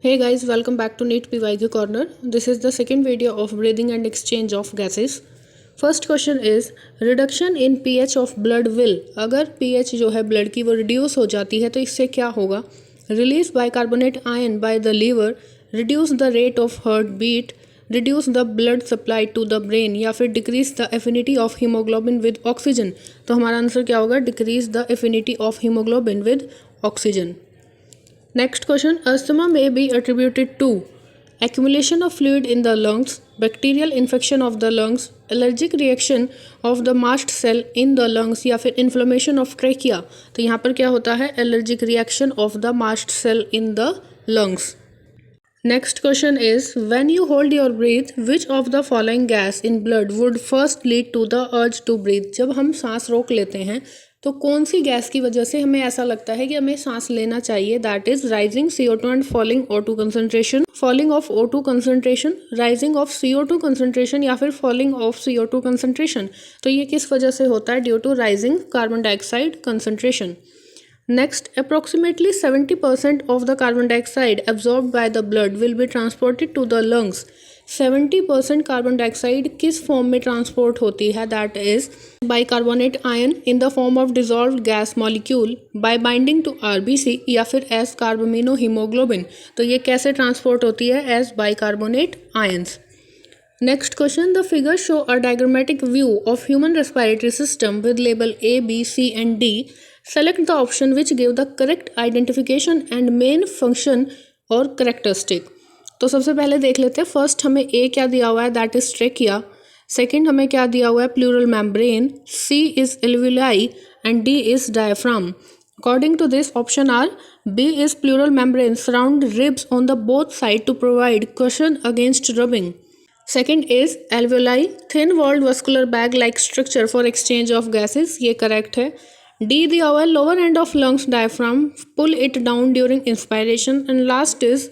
Hey guys, welcome back to NEET PYQ Corner. This is the second video of breathing and exchange of gases. First question is reduction in pH of blood will, अगर pH जो है blood की वो reduce हो जाती है तो इससे क्या होगा? Release bicarbonate ion by the liver, reduce the rate of heart beat, reduce the blood supply to the brain या फिर decrease the affinity of hemoglobin with oxygen. तो हमारा आंसर क्या होगा? Decrease the affinity of hemoglobin with oxygen. Next question, asthma may be attributed to accumulation of fluid in the lungs, bacterial infection of the lungs, allergic reaction of the mast cell in the lungs या फिर inflammation of trachea. तो यहाँ पर क्या होता है? Allergic reaction of the mast cell in the lungs. Next question is when you hold your breath, which of the following gas in blood would first lead to the urge to breathe? जब हम सांस रोक लेते हैं तो कौन सी gas की वजह से हमें ऐसा लगता है कि हमें सांस लेना चाहिए? That is rising CO2 and falling O2 concentration, falling of O2 concentration, rising of CO2 concentration या फिर फॉलिंग ऑफ CO2 कंसंट्रेशन. तो ये किस वजह से होता है? Due to rising carbon dioxide concentration. Next, approximately 70% of the carbon dioxide absorbed by the blood will be transported to the lungs. 70% carbon dioxide किस फॉर्म में ट्रांसपोर्ट होती है? That is bicarbonate ion in the form of dissolved gas molecule by binding to RBC या फिर as carbamino haemoglobin. तो ये कैसे transport होती है? As bicarbonate ions. Next question, the figures show a diagrammatic view of human respiratory system with label A, B, C and D. Select the option which give the correct identification and main function or characteristic. तो सबसे पहले देख लेते हैं. First हमें A क्या दिया हुआ है? That is trachea. सेकेंड हमें क्या दिया हुआ है? Pleural membrane. C is alveoli and D is diaphragm. According to this, option R, B is pleural membrane surround ribs on the both side to provide cushion against rubbing. Second is alveoli, thin walled vascular bag like structure for exchange of gases. ये correct है. D दिया हुआ है lower end of lungs diaphragm, pull it down during inspiration. And last is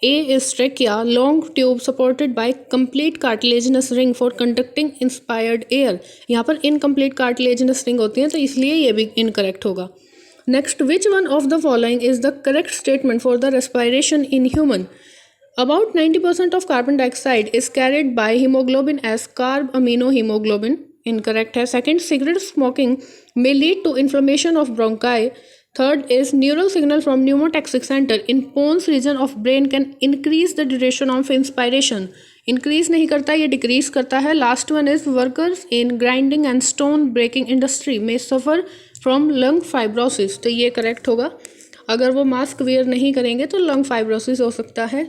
A is trachea, long tube supported by complete cartilaginous ring for conducting inspired air. यहाँ पर incomplete cartilaginous ring होती है तो इसलिए ये भी incorrect होगा. Next, which one of the following is the correct statement for the respiration in human? About 90% of carbon dioxide is carried by hemoglobin as carb-amino-hemoglobin. Incorrect है. Second, cigarette smoking may lead to inflammation of bronchi. Third is neural signal from pneumotaxic center in pons region of brain can increase the duration of inspiration. Increase नहीं करता, ये decrease करता है. Last one is workers in grinding and stone breaking industry may suffer from lung fibrosis. तो ये correct होगा. अगर वो मास्क वेयर नहीं करेंगे तो lung fibrosis हो सकता है.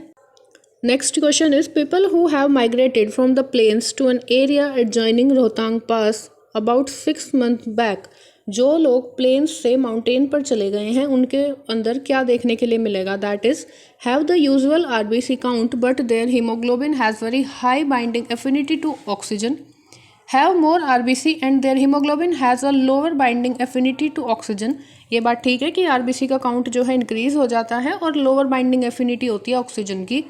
Next question is people who have migrated from the plains to an area adjoining Rohtang Pass about 6 months back. जो लोग प्लेन्स से माउंटेन पर चले गए हैं उनके अंदर क्या देखने के लिए मिलेगा? That is have the usual RBC count but there haemoglobin has very high binding affinity to oxygen. Have more RBC and there haemoglobin has a lower binding affinity to oxygen. ये बात ठीक है कि RBC का count जो है increase हो जाता है और लोअर बाइंडिंग एफिनिटी होती है ऑक्सीजन की.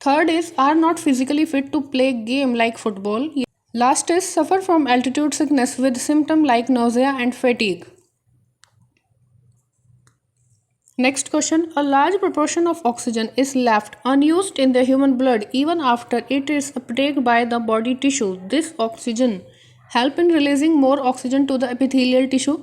Third is are not physically fit to play game like football. Last is suffer from altitude sickness with symptom like nausea and fatigue. Next question, a large proportion of oxygen is left unused in the human blood even after it is uptaken by the body tissue. This oxygen help in releasing more oxygen to the epithelial tissue,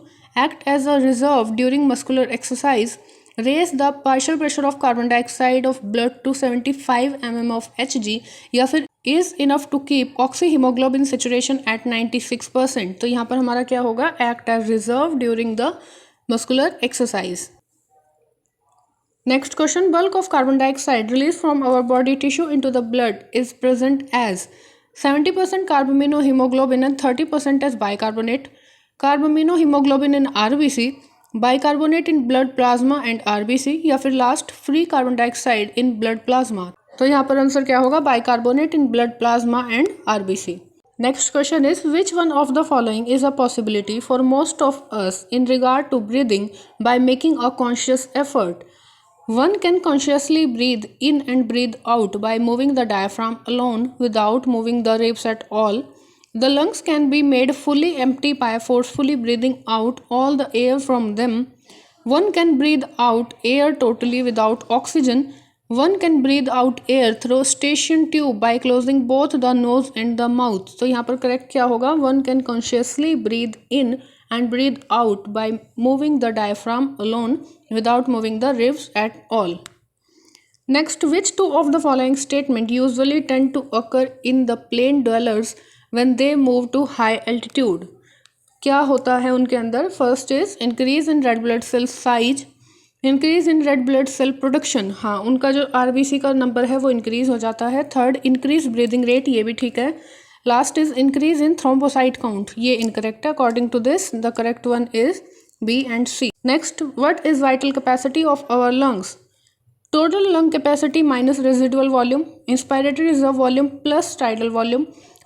act as a reserve during muscular exercise, raise the partial pressure of carbon dioxide of blood to 75 mm of Hg या फिर is enough to keep oxyhemoglobin saturation at 96%. तो यहाँ पर हमारा क्या होगा? act as reserve during the muscular exercise. Next question, bulk of carbon dioxide released from our body tissue into the blood is present as 70% carbaminohemoglobin and 30% as bicarbonate, carbaminohemoglobin in RBC, bicarbonate in blood plasma and RBC या फिर last free carbon dioxide in blood plasma. तो यहाँ पर answer क्या होगा? Bicarbonate in blood plasma and RBC. Next question is which one of the following is a possibility for most of us in regard to breathing by making a conscious effort. One can consciously breathe in and breathe out by moving the diaphragm alone without moving the ribs at all. The lungs can be made fully empty by forcefully breathing out all the air from them. One can breathe out air totally without oxygen. One can breathe out air through station tube by closing both the nose and the mouth. तो यहाँ पर correct क्या होगा, one can consciously breathe in and breathe out by moving the diaphragm alone without moving the ribs at all. Next, which two of the following statement usually tend to occur in the plain dwellers when they move to high altitude? क्या होता है उनके अंदर? First is increase in red blood cell size, increase in red blood cell production, हाँ उनका जो RBC का number है वो इंक्रीज हो जाता है। थर्ड, इंक्रीज ब्रीदिंग रेट, ये भी ठीक है। Last is increase in thrombocyte count, ये इनकरेक्ट है। According to this the correct one is B and C. Next, what is vital capacity of our lungs? Total lung capacity minus residual volume, inspiratory reserve volume plus tidal volume,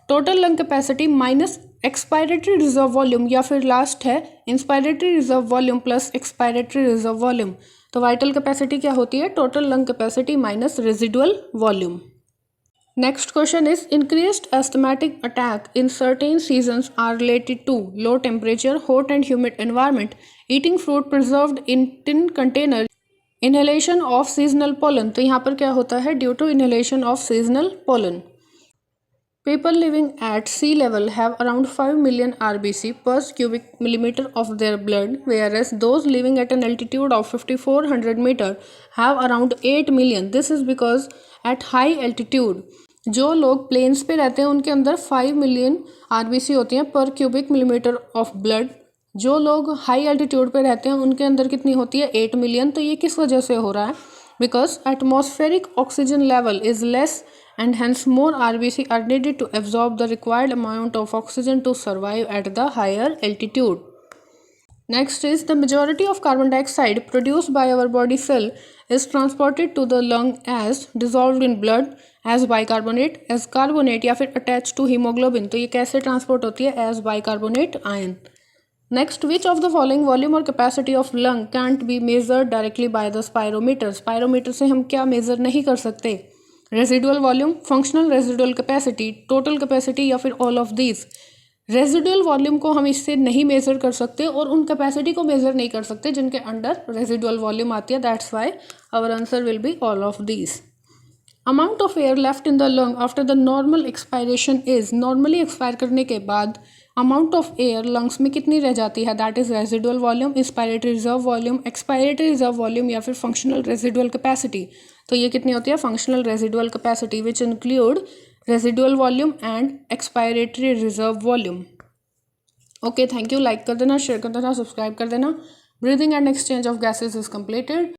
total lung capacity minus expiratory reserve volume, या फिर last है inspiratory reserve volume plus expiratory reserve volume. तो vital capacity क्या होती है? Total lung capacity minus residual volume. Next question is increased asthmatic attack in certain seasons are related to low temperature, hot and humid environment, eating fruit preserved in tin container, inhalation of seasonal pollen. तो यहाँ पर क्या होता है? Due to inhalation of seasonal pollen. People living at sea level have around 5 million RBC per cubic millimeter of their blood, whereas those living at an altitude of 5400 meter have around 8 million. This is because at high altitude जो लोग planes पे रहते हैं उनके अंदर 5 million RBC होती हैं पर क्यूबिक मिलीमीटर ऑफ ब्लड। जो लोग हाई एल्टीट्यूड पे रहते हैं उनके अंदर कितनी होती है? 8 मिलियन। तो ये किस वजह से हो रहा है? Because atmospheric oxygen level is less and hence more RBC are needed to absorb the required amount of oxygen to survive at the higher altitude. Next is the majority of carbon dioxide produced by our body cell is transported to the lung as dissolved in blood, as bicarbonate, as carbonate या फिर attached to hemoglobin। तो ये कैसे transport होती है? as bicarbonate ion। Next, which of the following volume or capacity of lung can't be measured directly by the spirometer? spirometer से हम क्या मेजर नहीं कर सकते? Residual volume, functional residual capacity, total capacity या फिर all of these. Residual volume को हम इससे नहीं मेजर कर सकते और उन कैपेसिटी को मेजर नहीं कर सकते जिनके अंडर रेजिडुअल वॉल्यूम आती है। That's why our answer will be all of these. Amount of air left in the lung after the normal expiration is, normally expire करने के बाद अमाउंट ऑफ एयर लंग्स में कितनी रह जाती है? That is residual volume, inspiratory reserve volume, expiratory reserve volume या फिर फंक्शनल रेजिडुअल कैपेसिटी। तो ये कितनी होती है? Functional residual capacity which include residual volume and expiratory reserve volume. Okay, thank you. Like कर देना, शेयर कर देना, सब्सक्राइब कर देना। Breathing and exchange of gases is completed.